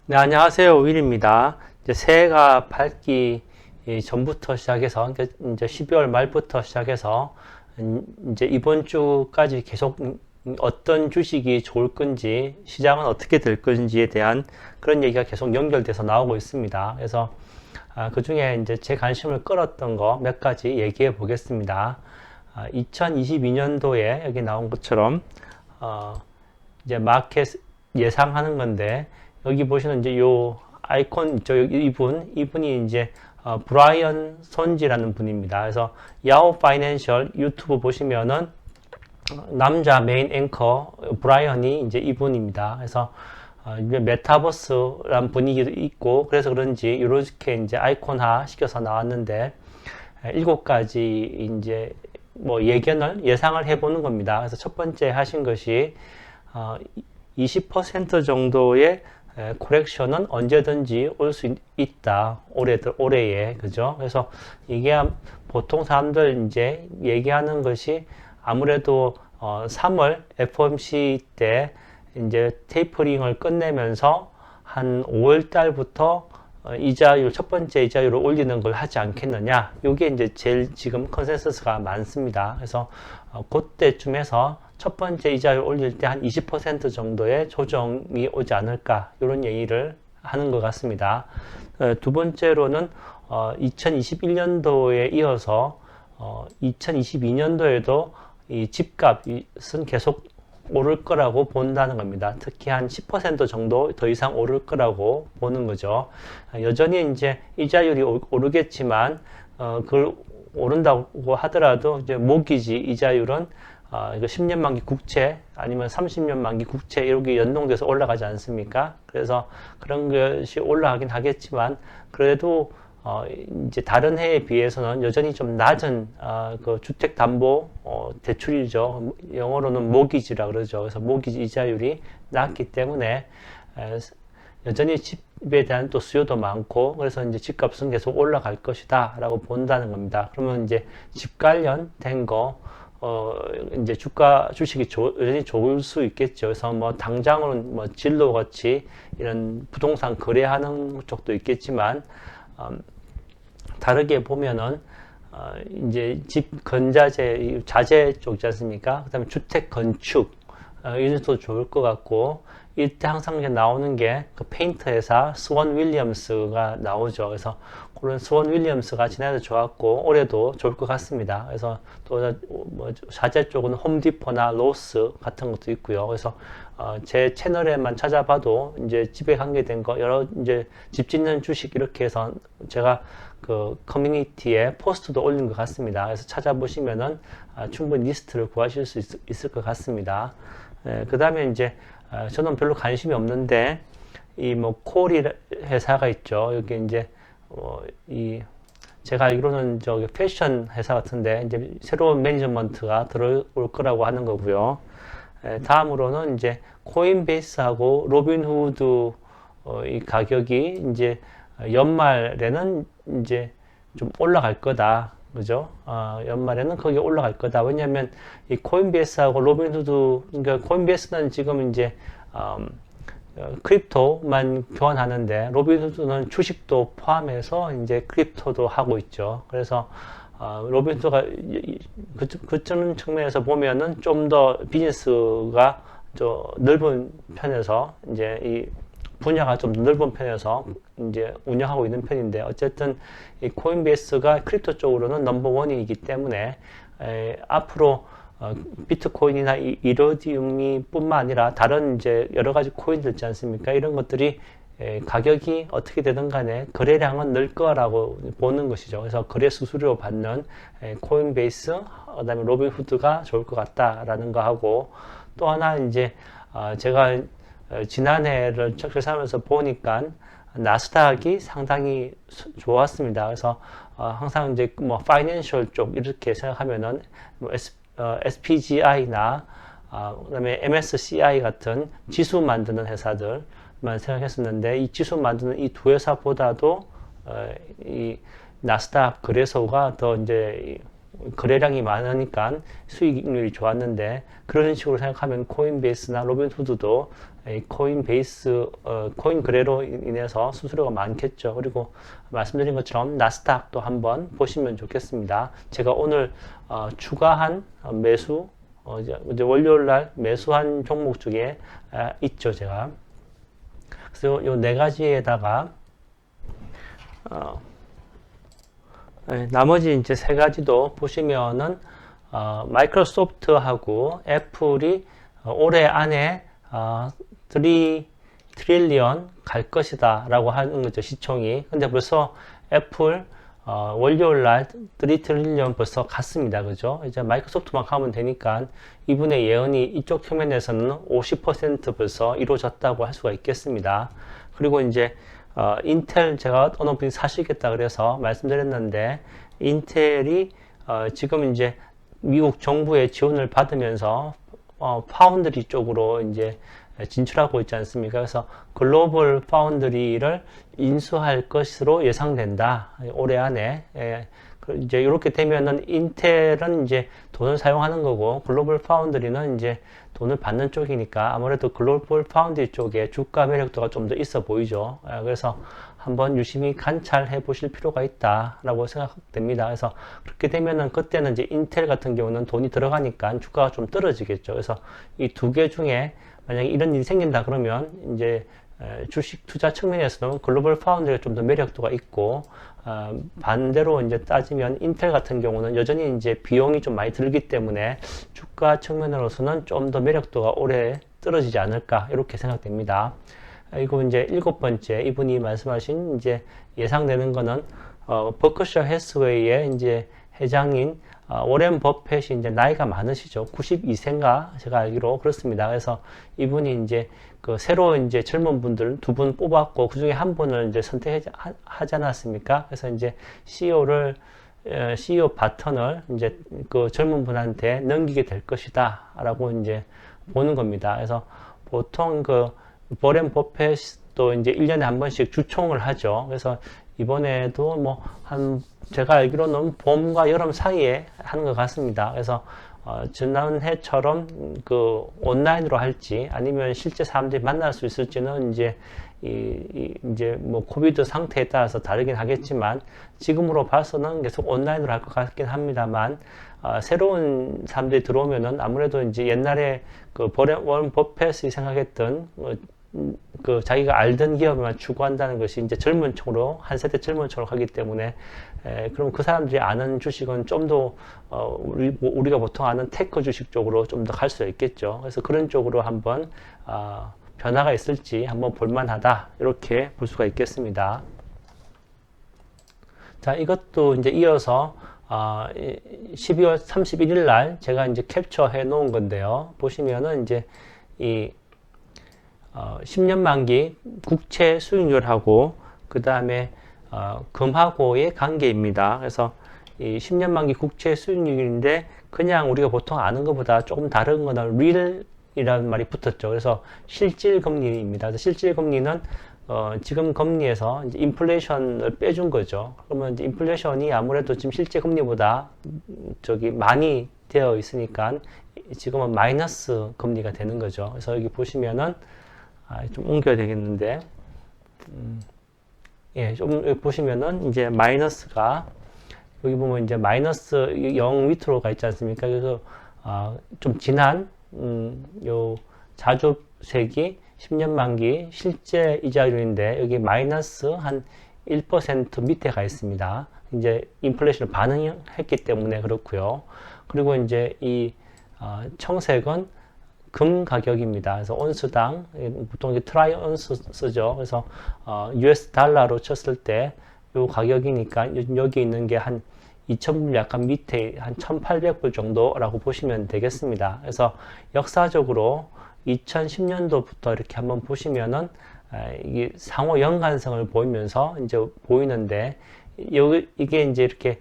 네, 안녕하세요. 윌입니다. 이제 새해가 밝기 전부터 시작해서, 그러니까 이제 12월 말부터 시작해서, 이제 이번 주까지 계속 어떤 주식이 좋을 건지, 시장은 어떻게 될 건지에 대한 그런 얘기가 계속 연결돼서 나오고 있습니다. 그래서, 그 중에 이제 제 관심을 끌었던 거 몇 가지 얘기해 보겠습니다. 2022년도에 여기 나온 것처럼, 어, 이제 마켓 예상하는 건데 여기 보시는 이제 요 아이콘 있죠. 이분이 이제 브라이언 손지라는 분입니다. 그래서 야후 파이낸셜 유튜브 보시면은 남자 메인 앵커 브라이언이 이제 이분입니다. 그래서 이제 메타버스란 분위기도 있고 그래서 그런지 이렇게 이제 아이콘화 시켜서 나왔는데 7가지 이제 뭐 예상을 해보는 겁니다. 그래서 첫 번째 하신 것이 20% 정도의 코렉션은 언제든지 올 수 있다. 올해에. 그죠? 그래서 이게 보통 사람들 이제 얘기하는 것이 아무래도 3월 FOMC 때 이제 테이퍼링을 끝내면서 한 5월 달부터 첫 번째 이자율을 올리는 걸 하지 않겠느냐. 이게 이제 제일 지금 컨센서스가 많습니다. 그래서 그때쯤에서 첫 번째 이자율 올릴 때 한 20% 정도의 조정이 오지 않을까 이런 얘기를 하는 것 같습니다. 두 번째로는 2021년도에 이어서 2022년도에도 이 집값은 계속 오를 거라고 본다는 겁니다. 특히 한 10% 정도 더 이상 오를 거라고 보는 거죠. 여전히 이제 이자율이 오르겠지만 그걸 오른다고 하더라도 이제 모기지 이자율은 이거 10년 만기 국채 아니면 30년 만기 국채 이렇게 연동돼서 올라가지 않습니까? 그래서 그런 것이 올라가긴 하겠지만 그래도 이제 다른 해에 비해서는 여전히 좀 낮은 그 주택담보 대출이죠. 영어로는 모기지라 그러죠. 그래서 모기지 이자율이 낮기 때문에 여전히 집에 대한 또 수요도 많고 그래서 이제 집값은 계속 올라갈 것이다라고 본다는 겁니다. 그러면 이제 집 관련된 거 이제 주식이 여전히 좋을 수 있겠죠. 그래서 뭐 당장으로는 뭐 진로 같이 이런 부동산 거래하는 쪽도 있겠지만 다르게 보면은 이제 집 건자재 자재 쪽이지 않습니까? 그다음에 주택 건축 이것도 좋을 것 같고 이때 항상 나오는 게 그 페인트 회사 스원 윌리엄스가 나오죠. 그래서 그런 스원 윌리엄스가 지난해도 좋았고 올해도 좋을 것 같습니다. 그래서 또 뭐 자재 쪽은 홈디포나 로스 같은 것도 있고요. 그래서 제 채널에만 찾아봐도 이제 집에 관계된 거 여러 이제 집 짓는 주식 이렇게 해서 제가 그 커뮤니티에 포스트도 올린 것 같습니다. 그래서 찾아보시면은 충분히 리스트를 구하실 수 있을 것 같습니다. 그 다음에 이제 저는 별로 관심이 없는데 이 뭐 코리 회사가 있죠. 여기 이제 이 제가 알기로는 저기 패션 회사 같은데 이제 새로운 매니지먼트가 들어올 거라고 하는 거고요. 다음으로는 이제 코인베이스하고 로빈후드 이 가격이 이제 연말에는 이제 좀 올라갈 거다. 그죠? 연말에는 거기 올라갈 거다. 왜냐면 이 코인베이스하고 로빈후드, 그러니까 코인베이스는 지금 이제 크립토만 교환하는데 로빈후드는 주식도 포함해서 이제 크립토도 하고 있죠. 그래서 로빈후드가 그쪽 측면에서 보면은 좀 더 비즈니스가 좀 넓은 편에서 이제 이 분야가 좀 넓은 편에서 이제 운영하고 있는 편인데 어쨌든 이 코인베이스가 크립토 쪽으로는 넘버원이기 때문에 앞으로 비트코인이나 이더리움이 뿐만 아니라 다른 이제 여러 가지 코인들 있지 않습니까? 이런 것들이 가격이 어떻게 되든 간에 거래량은 늘 거라고 보는 것이죠. 그래서 거래 수수료 받는 코인베이스, 그다음에 로빈후드가 좋을 것 같다라는 거 하고 또 하나 이제 제가 지난해를 적절하면서 보니까 나스닥이 상당히 좋았습니다. 그래서 항상 이제 뭐 파이낸셜 쪽 이렇게 생각하면은 뭐 SPGI나 그다음에 MSCI 같은 지수 만드는 회사들만 생각했었는데 이 지수 만드는 이 두 회사보다도 이 나스닥 거래소가 더 이제 거래량이 많으니까 수익률이 좋았는데 그런 식으로 생각하면 코인베이스나 로빈후드도 코인베이스 코인 거래로 인해서 수수료가 많겠죠. 그리고 말씀드린 것처럼 나스닥도 한번 보시면 좋겠습니다. 제가 오늘 추가한 매수 이제 월요일 날 매수한 종목 중에 있죠, 제가. 그래서 요 네 가지에다가 나머지 이제 세 가지도 보시면은 마이크로소프트하고 애플이 올해 안에 3 트릴리언 갈 것이다 라고 하는 거죠, 시총이. 근데 벌써 애플 월요일 날 3 트릴리언 벌써 갔습니다. 그죠? 이제 마이크로소프트만 가면 되니까 이분의 예언이 이쪽 측면에서는 50% 벌써 이루어졌다고 할 수가 있겠습니다. 그리고 이제 인텔 제가 어느 분이 사시겠다 그래서 말씀드렸는데, 인텔이 지금 이제 미국 정부의 지원을 받으면서 파운드리 쪽으로 이제 진출하고 있지 않습니까? 그래서 글로벌 파운드리를 인수할 것으로 예상된다. 올해 안에. 이제 이렇게 되면은 인텔은 이제 돈을 사용하는 거고, 글로벌 파운드리는 이제 돈을 받는 쪽이니까 아무래도 글로벌 파운드리 쪽에 주가 매력도가 좀 더 있어 보이죠. 그래서 한번 유심히 관찰해 보실 필요가 있다라고 생각됩니다. 그래서 그렇게 되면은 그때는 이제 인텔 같은 경우는 돈이 들어가니까 주가가 좀 떨어지겠죠. 그래서 이 두 개 중에 만약에 이런 일이 생긴다 그러면 이제 주식 투자 측면에서는 글로벌 파운드리가 좀 더 매력도가 있고, 반대로 이제 따지면 인텔 같은 경우는 여전히 이제 비용이 좀 많이 들기 때문에 주가 측면으로서는 좀 더 매력도가 오래 떨어지지 않을까 이렇게 생각됩니다. 그리고 이제 7번째, 이분이 말씀하신 이제 예상되는 거는 버크셔 해스웨이의 이제 회장인 워렌 버핏이 이제 나이가 많으시죠. 92세인가 제가 알기로 그렇습니다. 그래서 이분이 이제 그 새로 이제 젊은 분들 두 분 뽑았고 그 중에 한 분을 이제 선택하지 않았습니까? 그래서 이제 CEO 바턴을 이제 그 젊은 분한테 넘기게 될 것이다라고 이제 보는 겁니다. 그래서 보통 그 워렌 버핏도 이제 1년에 한 번씩 주총을 하죠. 그래서 이번에도 뭐 제가 알기로는 봄과 여름 사이에 하는 것 같습니다. 그래서 지난해처럼 그 온라인으로 할지 아니면 실제 사람들이 만날 수 있을지는 이제 이제 뭐 코비드 상태에 따라서 다르긴 하겠지만 지금으로 봐서는 계속 온라인으로 할 것 같긴 합니다만, 새로운 사람들이 들어오면은 아무래도 이제 옛날에 그 워렌 버핏이 생각했던 그 자기가 알던 기업만 추구한다는 것이 이제 젊은 층으로, 한 세대 젊은 층으로 가기 때문에 그럼 그 사람들이 아는 주식은 좀 더 우리가 보통 아는 테크 주식 쪽으로 좀 더 갈 수 있겠죠. 그래서 그런 쪽으로 한번 변화가 있을지 한번 볼만하다 이렇게 볼 수가 있겠습니다. 자, 이것도 이제 이어서 12월 31일 날 제가 이제 캡처해 놓은 건데요. 보시면은 이제 이 10년 만기 국채 수익률하고 그 다음에 금하고의 관계입니다. 그래서 이 10년 만기 국채 수익률인데 그냥 우리가 보통 아는 것보다 조금 다른 거는 real이라는 말이 붙었죠. 그래서 실질 금리입니다. 그래서 실질 금리는 지금 금리에서 이제 인플레이션을 빼준 거죠. 그러면 이제 인플레이션이 아무래도 지금 실제 금리보다 많이 되어 있으니까 지금은 마이너스 금리가 되는 거죠. 그래서 여기 보시면은 좀 옮겨야 되겠는데, 예, 좀 여기 보시면은 이제 마이너스가 여기 보면 이제 마이너스 0 밑으로 가 있지 않습니까? 그래서 좀 진한 요 자주색이 10년 만기 실제 이자율인데 여기 마이너스 한 1% 밑에 가 있습니다. 이제 인플레이션을 반응했기 때문에 그렇고요. 그리고 이제 이 청색은 금 가격입니다. 그래서 온스당 보통 이제 트라이 온스 쓰죠. 그래서 US 달러로 쳤을 때 요 가격이니까 여기 있는 게 한 2,000불 약간 밑에 한 1,800불 정도라고 보시면 되겠습니다. 그래서 역사적으로 2010년도부터 이렇게 한번 보시면은 이게 상호 연관성을 보이면서 이제 보이는데, 이게 이제 이렇게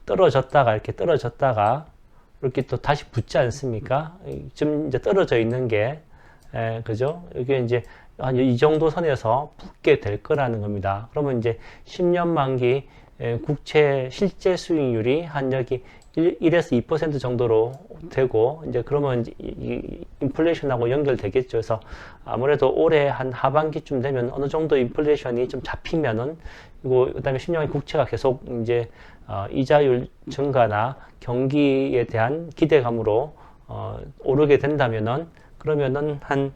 떨어졌다가 이렇게 또 다시 붙지 않습니까? 지금 이제 떨어져 있는 게 그죠? 이게 이제 한 이 정도 선에서 붙게 될 거라는 겁니다. 그러면 이제 10년 만기 국채 실제 수익률이 한 여기 1에서 2% 정도로 되고, 이제 그러면 이 인플레이션하고 연결되겠죠. 그래서 아무래도 올해 한 하반기쯤 되면 어느 정도 인플레이션이 좀 잡히면은, 그리고 그다음에 10년의 국채가 계속 이제 이자율 증가나 경기에 대한 기대감으로 오르게 된다면은, 그러면은 한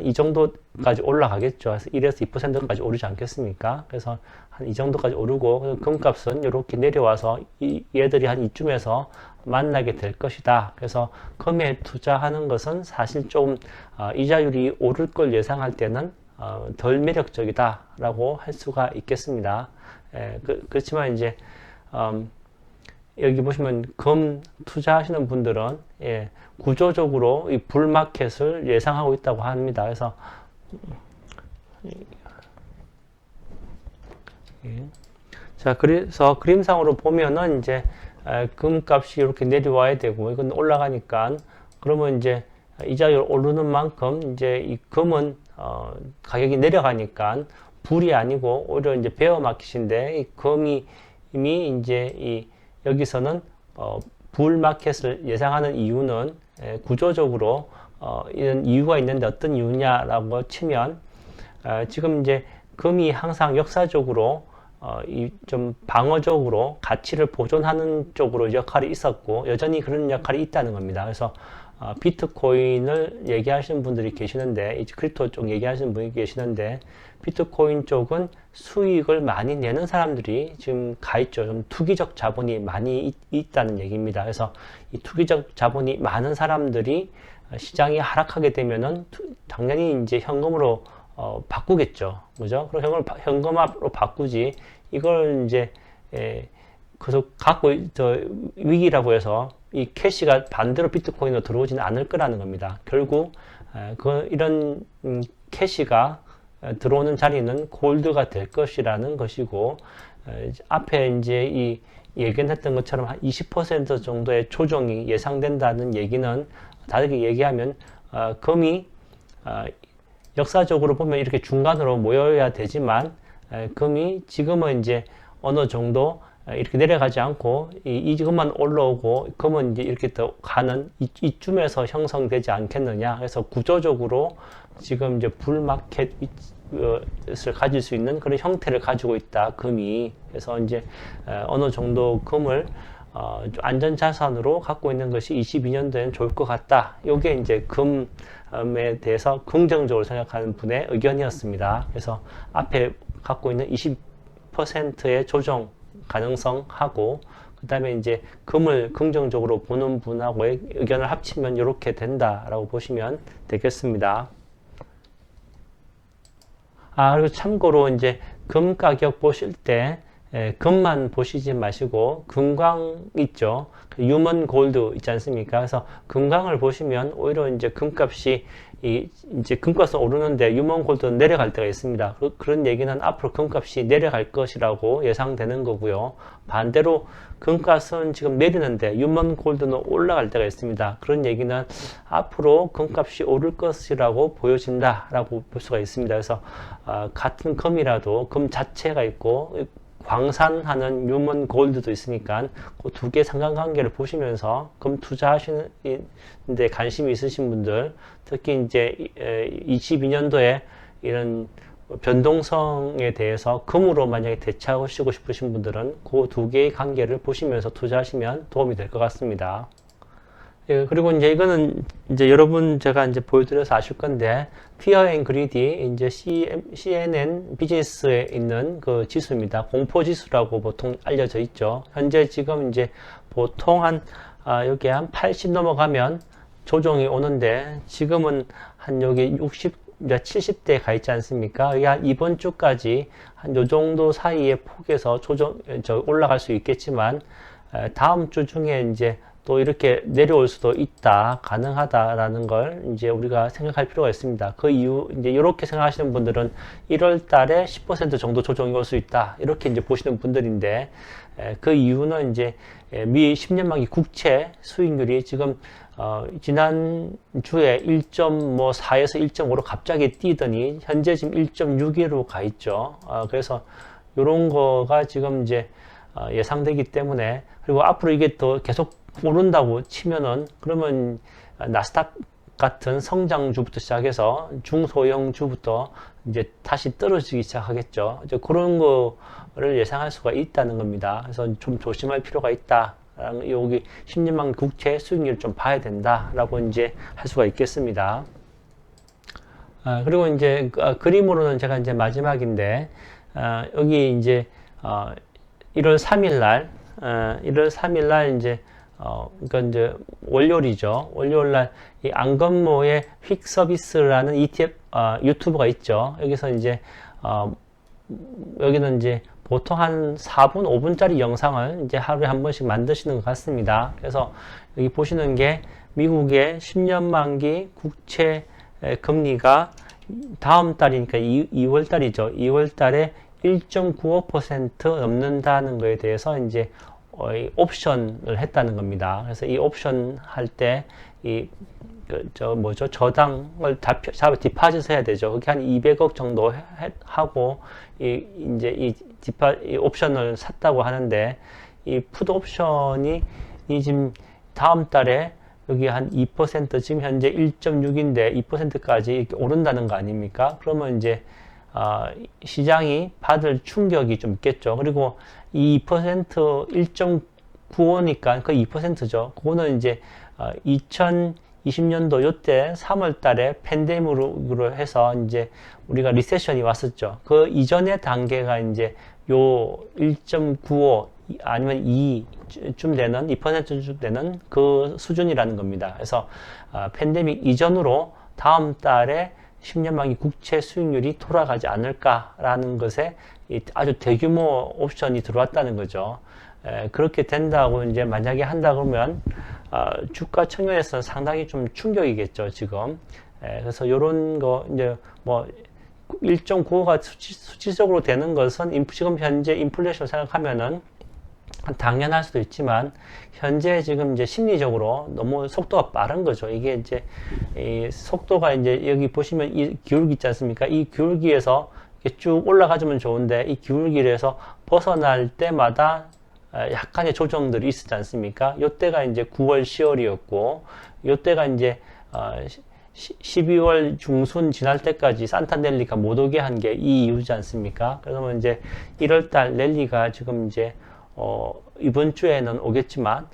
이 정도까지 올라가겠죠. 그래서 1에서 2%까지 오르지 않겠습니까? 그래서 한 이 정도까지 오르고, 금값은 이렇게 내려와서 얘들이 한 이쯤에서 만나게 될 것이다. 그래서 금에 투자하는 것은 사실 좀 이자율이 오를 걸 예상할 때는 덜 매력적이다라고 할 수가 있겠습니다. 그렇지만 이제 여기 보시면 금 투자하시는 분들은 구조적으로 이 불마켓을 예상하고 있다고 합니다. 그래서 자, 그래서 그림상으로 보면은 이제 금값이 이렇게 내려와야 되고, 이건 올라가니까, 그러면 이제 이자율 오르는 만큼 이제 이 금은 가격이 내려가니까 불이 아니고 오히려 이제 베어 마켓인데, 이 금이 이미 이제 여기서는 불 마켓을 예상하는 이유는 구조적으로 이런 이유가 있는데, 어떤 이유냐라고 치면, 지금 이제 금이 항상 역사적으로 좀 방어적으로 가치를 보존하는 쪽으로 역할이 있었고, 여전히 그런 역할이 있다는 겁니다. 그래서 비트코인을 얘기하시는 분들이 계시는데, 이제 크립토 쪽 얘기하시는 분이 계시는데, 비트코인 쪽은 수익을 많이 내는 사람들이 지금 가 있죠. 좀 투기적 자본이 많이 있다는 얘기입니다. 그래서 이 투기적 자본이 많은 사람들이 시장이 하락하게 되면은 당연히 이제 현금으로 바꾸겠죠. 그죠? 그럼 현금으로 바꾸지. 이걸 이제 계속 위기라고 해서 이 캐시가 반대로 비트코인으로 들어오지는 않을 거라는 겁니다. 결국 이런 캐시가 들어오는 자리는 골드가 될 것이라는 것이고, 앞에 이제 이 예견했던 것처럼 한 20% 정도의 조정이 예상된다는 얘기는, 다르게 얘기하면 금이 역사적으로 보면 이렇게 중간으로 모여야 되지만, 금이 지금은 이제 어느 정도 이렇게 내려가지 않고 이것만 올라오고, 금은 이제 이렇게 더 가는 이쯤에서 형성되지 않겠느냐. 그래서 구조적으로 지금 이제 불마켓을 가질 수 있는 그런 형태를 가지고 있다, 금이. 그래서 이제 어느 정도 금을 안전자산으로 갖고 있는 것이 22년도에는 좋을 것 같다. 이게 이제 금에 대해서 긍정적으로 생각하는 분의 의견이었습니다. 그래서 앞에 갖고 있는 20%의 조정 가능성하고, 그 다음에 이제 금을 긍정적으로 보는 분하고의 의견을 합치면 이렇게 된다라고 보시면 되겠습니다. 그리고 참고로 이제 금 가격 보실 때 금만 보시지 마시고 금광 있죠. 휴먼 골드 있지 않습니까? 그래서 금광을 보시면 오히려 이제 금값이 이제 금값은 오르는데 휴먼 골드는 내려갈 때가 있습니다. 그런 얘기는 앞으로 금값이 내려갈 것이라고 예상되는 거고요. 반대로 금값은 지금 내리는데 휴먼 골드는 올라갈 때가 있습니다. 그런 얘기는 앞으로 금값이 오를 것이라고 보여진다라고 볼 수가 있습니다. 그래서 같은 금이라도 금 자체가 있고 광산하는 휴먼 골드도 있으니까 그 두 개 상관관계를 보시면서 금 투자하시는데 관심이 있으신 분들, 특히 이제 22년도에 이런 변동성에 대해서 금으로 만약에 대처하시고 싶으신 분들은 그 두 개의 관계를 보시면서 투자하시면 도움이 될 것 같습니다. 그리고 이제 이거는 이제 여러분 제가 이제 보여드려서 아실 건데, Fear and Greedy, 이제 CNN 비즈니스에 있는 그 지수입니다. 공포 지수라고 보통 알려져 있죠. 현재 지금 이제 보통 여기 한 80 넘어가면 조정이 오는데, 지금은 한 여기 60, 70대 가 있지 않습니까? 이번 주까지 한 요 정도 사이의 폭에서 올라갈 수 있겠지만, 다음 주 중에 이제 또 이렇게 내려올 수도 있다, 가능하다라는 걸 이제 우리가 생각할 필요가 있습니다. 그 이유, 이제 이렇게 생각하시는 분들은 1월 달에 10% 정도 조정이 올 수 있다, 이렇게 이제 보시는 분들인데, 그 이유는 이제 미 10년 만기 국채 수익률이 지금 지난 주에 1.4에서 1.5로 갑자기 뛰더니 현재 지금 1.61로 가 있죠. 그래서 이런 거가 지금 이제 예상되기 때문에, 그리고 앞으로 이게 더 계속 오른다고 치면은 그러면 나스닥 같은 성장주부터 시작해서 중소형주부터 이제 다시 떨어지기 시작하겠죠. 이제 그런 거를 예상할 수가 있다는 겁니다. 그래서 좀 조심할 필요가 있다. 여기 10년만 국채 수익률 좀 봐야 된다라고 이제 할 수가 있겠습니다. 그리고 이제 그림으로는 제가 이제 마지막인데, 여기 이제 1월 3일 날 1월 3일 날 이제 그러니까 이제 월요일이죠. 월요일 날 이 안건모의 휙 서비스라는 ETF 유튜브가 있죠. 여기서 이제 여기는 이제 보통 한 4분, 5분짜리 영상을 이제 하루에 한 번씩 만드시는 것 같습니다. 그래서 여기 보시는 게 미국의 10년 만기 국채 금리가 다음 달이니까 2월 달이죠. 2월 달에 1.95% 넘는다는 거에 대해서 이제 옵션을 했다는 겁니다. 그래서 이 옵션 할 때 저당을 디파짓 해야 되죠. 그게 한 200억 정도 하고 이제 이 옵션을 샀다고 하는데, 이 풋 옵션이 지금 다음 달에 여기 한 2%, 지금 현재 1.6인데 2%까지 이렇게 오른다는 거 아닙니까? 그러면 이제 시장이 받을 충격이 좀 있겠죠. 그리고 이 2% 1.95니까 그 2%죠. 그거는 이제 2020년도 요때 3월 달에 팬데믹으로 해서 이제 우리가 리세션이 왔었죠. 그 이전의 단계가 이제 요 1.95 아니면 2쯤 되는 2%쯤 되는 그 수준이라는 겁니다. 그래서 팬데믹 이전으로 다음 달에 10년 만기 국채 수익률이 돌아가지 않을까라는 것에 아주 대규모 옵션이 들어왔다는 거죠. 그렇게 된다고 이제 만약에 한다 그러면 주가 측면에서는 상당히 좀 충격이겠죠, 지금. 그래서 요런 거 이제 뭐 1.95가 수치적으로 되는 것은 지금 현재 인플레이션 생각하면은 당연할 수도 있지만, 현재 지금 이제 심리적으로 너무 속도가 빠른 거죠. 이게 이제 이 속도가 이제 여기 보시면 이 기울기 있지 않습니까? 이 기울기에서 이렇게 쭉 올라가주면 좋은데, 이 기울기에서 벗어날 때마다 약간의 조정들이 있었지 않습니까? 요때가 이제 9월, 10월이었고, 요때가 이제 12월 중순 지날 때까지 산타넬리가 못 오게 한 게 이 이유지 않습니까? 그러면 이제 1월달 랠리가 지금 이제 이번 주에는 오겠지만,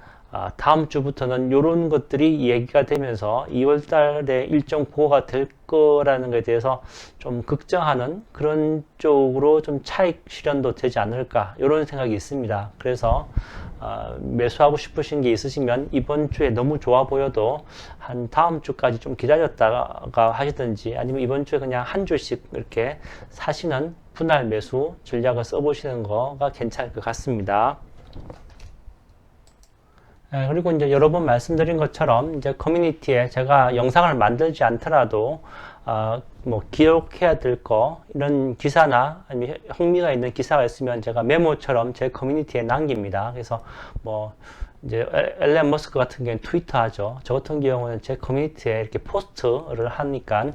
다음 주부터는 이런 것들이 얘기가 되면서 2월 달에 1.95가 될 거라는 것에 대해서 좀 걱정하는 그런 쪽으로 좀 차익 실현도 되지 않을까, 이런 생각이 있습니다. 그래서 매수하고 싶으신 게 있으시면 이번 주에 너무 좋아 보여도 한 다음 주까지 좀 기다렸다가 하시든지, 아니면 이번 주에 그냥 한 주씩 이렇게 사시는 분할 매수 전략을 써보시는 거가 괜찮을 것 같습니다. 그리고 이제 여러 번 말씀드린 것처럼 이제 커뮤니티에 제가 영상을 만들지 않더라도 뭐 기록해야 될 거, 이런 기사나 아니면 흥미가 있는 기사가 있으면 제가 메모처럼 제 커뮤니티에 남깁니다. 그래서 뭐 이제 앨런 머스크 같은 경우는 트위터 하죠. 저 같은 경우는 제 커뮤니티에 이렇게 포스트를 하니까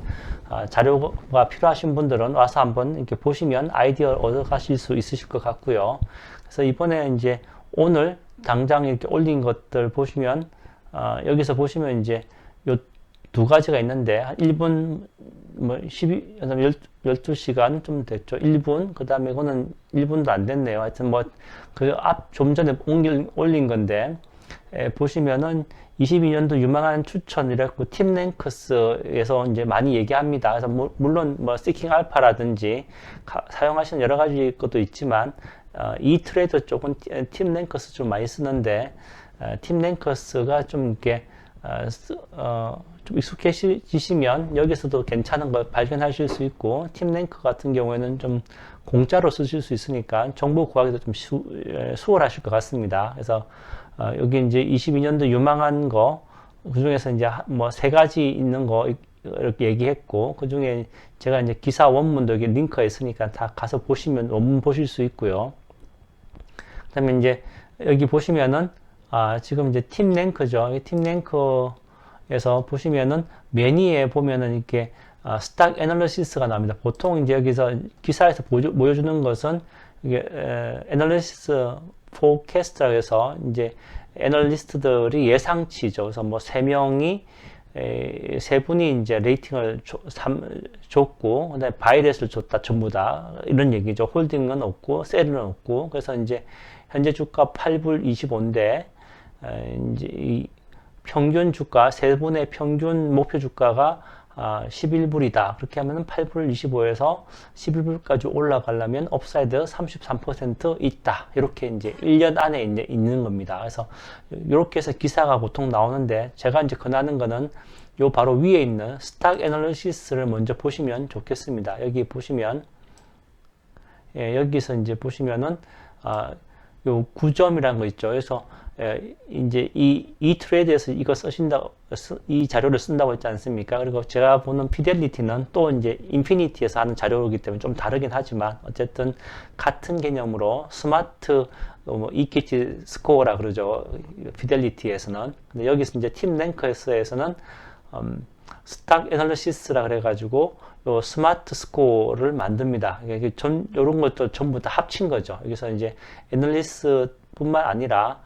자료가 필요하신 분들은 와서 한번 이렇게 보시면 아이디어를 얻어 가실 수 있으실 것 같고요. 그래서 이번에 이제 오늘 당장 이렇게 올린 것들 보시면 여기서 보시면 이제 요 두 가지가 있는데, 한 1분 뭐 12시간 좀 됐죠. 1분, 그 다음에 이거는 1분도 안 됐네요. 하여튼 뭐 그 좀 전에 올린 건데, 보시면은 22년도 유망한 추천이라고 팀랭크스에서 이제 많이 얘기합니다. 그래서 물론 뭐 시킹 알파라든지 사용하시는 여러 가지 것도 있지만, 이 트레이더 쪽은 팀랭크스 좀 많이 쓰는데, 팀랭크스가 좀 이렇게 좀 익숙해지시면 여기서도 괜찮은 걸 발견하실 수 있고, 팀랭크 같은 경우에는 좀 공짜로 쓰실 수 있으니까 정보 구하기도 좀 수월하실 것 같습니다. 그래서 여기 이제 22년도 유망한 거, 그 중에서 이제 뭐 세 가지 있는 거 이렇게 얘기했고, 그 중에 제가 이제 기사 원문도 여기 링크가 있으니까 다 가서 보시면 원문 보실 수 있고요. 그 다음에 이제 여기 보시면은 지금 이제 팀랭크죠. 팀랭크에서 보시면은 메뉴에 보면은 이렇게 스탁 애널리시스가 나옵니다. 보통 이제 여기서 기사에서 보여주는 것은 이게 애널리시스 포캐스트라고 해서 이제 애널리스트들이 예상치죠. 그래서 뭐 세 분이 이제 레이팅을 줬고, 그다음에 바이렛을 줬다, 전부 다. 이런 얘기죠. 홀딩은 없고, 셀은 없고. 그래서 이제 현재 주가 8불 25인데, 이제 이 평균 주가, 세 분의 평균 목표 주가가 11불이다. 그렇게 하면은 8불 25에서 11불까지 올라가려면 업사이드 33% 있다. 이렇게 이제 1년 안에 이제 있는 겁니다. 그래서 이렇게 해서 기사가 보통 나오는데 제가 이제 권하는 거는 요 바로 위에 있는 스탁 애널리시스를 먼저 보시면 좋겠습니다. 여기 보시면 여기서 이제 보시면은 요 9점이라는 거 있죠. 그래서 이제 이 트레이드에서 이거 이 자료를 쓴다고 했지 않습니까? 그리고 제가 보는 피델리티는 또 이제 인피니티에서 하는 자료이기 때문에 좀 다르긴 하지만 어쨌든 같은 개념으로 스마트 뭐 이퀴티 스코어라 그러죠. 피델리티에서는. 근데 여기서 이제 팀 랭커에서는 스탁 애널리시스라 그래가지고 요 스마트 스코어를 만듭니다. 이런 것도 전부 다 합친 거죠. 여기서 이제 애널리스트뿐만 아니라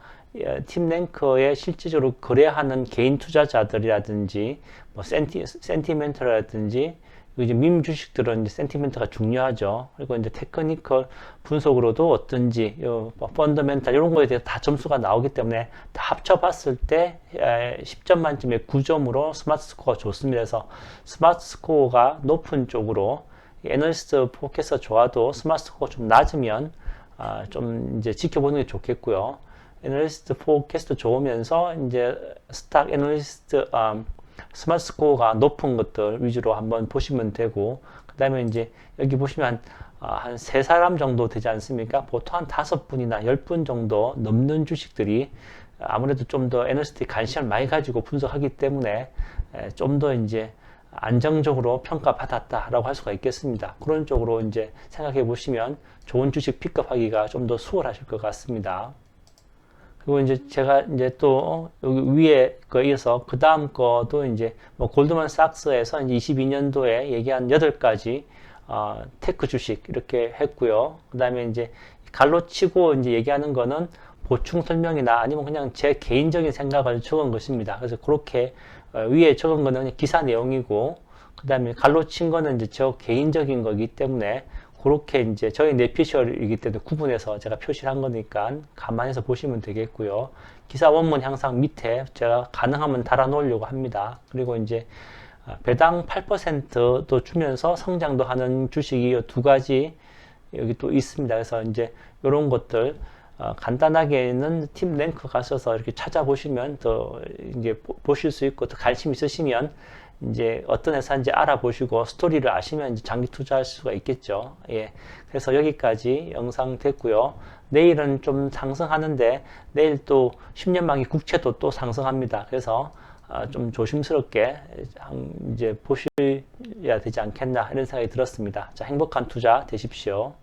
팀 랭커에 실질적으로 거래하는 개인 투자자들이라든지 뭐 센티멘트라든지 이제 밈 주식들은 이제 센티멘트가 중요하죠. 그리고 이제 테크니컬 분석으로도 어떤지 펀더멘탈 이런 거에 대해서 다 점수가 나오기 때문에 다 합쳐봤을 때 10점 만점에 9점으로 스마트 스코어가 좋습니다. 그래서 스마트 스코어가 높은 쪽으로 애널리스트 포켓에서 좋아도 스마트 스코어가 좀 낮으면 좀 이제 지켜보는 게 좋겠고요. 애널리스트 포캐스트 좋으면서 이제 스탁 애널리스트 스마트 스코어가 높은 것들 위주로 한번 보시면 되고, 그 다음에 이제 여기 보시면 한 3사람 정도 되지 않습니까? 보통 한 5분이나 10분 정도 넘는 주식들이 아무래도 좀 더 애널리스트에 관심을 많이 가지고 분석하기 때문에 좀 더 이제 안정적으로 평가받았다라고 할 수가 있겠습니다. 그런 쪽으로 이제 생각해 보시면 좋은 주식 픽업하기가 좀 더 수월하실 것 같습니다. 그리고 이제 제가 이제 또 여기 위에 거에 이어서 그 다음 거도 이제 뭐 골드만삭스에서 이제 22년도에 얘기한 8가지 테크 주식 이렇게 했고요. 그 다음에 이제 갈로 치고 이제 얘기하는 거는 보충 설명이나 아니면 그냥 제 개인적인 생각을 적은 것입니다. 그래서 그렇게 위에 적은 거는 기사 내용이고, 그 다음에 갈로 친 거는 이제 저 개인적인 거기 때문에 그렇게 이제 저희 내피셜이기 때문에 구분해서 제가 표시를 한 거니까 감안해서 보시면 되겠고요. 기사 원문 항상 밑에 제가 가능하면 달아 놓으려고 합니다. 그리고 이제 배당 8%도 주면서 성장도 하는 주식이 2가지 여기 또 있습니다. 그래서 이제 이런 것들 간단하게는 팀 랭크 가셔서 이렇게 찾아보시면 더 이제 보실 수 있고, 더 관심 있으시면 이제 어떤 회사인지 알아보시고 스토리를 아시면 이제 장기 투자할 수가 있겠죠. 예. 그래서 여기까지 영상 됐고요. 내일은 좀 상승하는데 내일 또 10년 만기 국채도 또 상승합니다. 그래서 좀 조심스럽게 이제 보셔야 되지 않겠나 이런 생각이 들었습니다. 자, 행복한 투자 되십시오.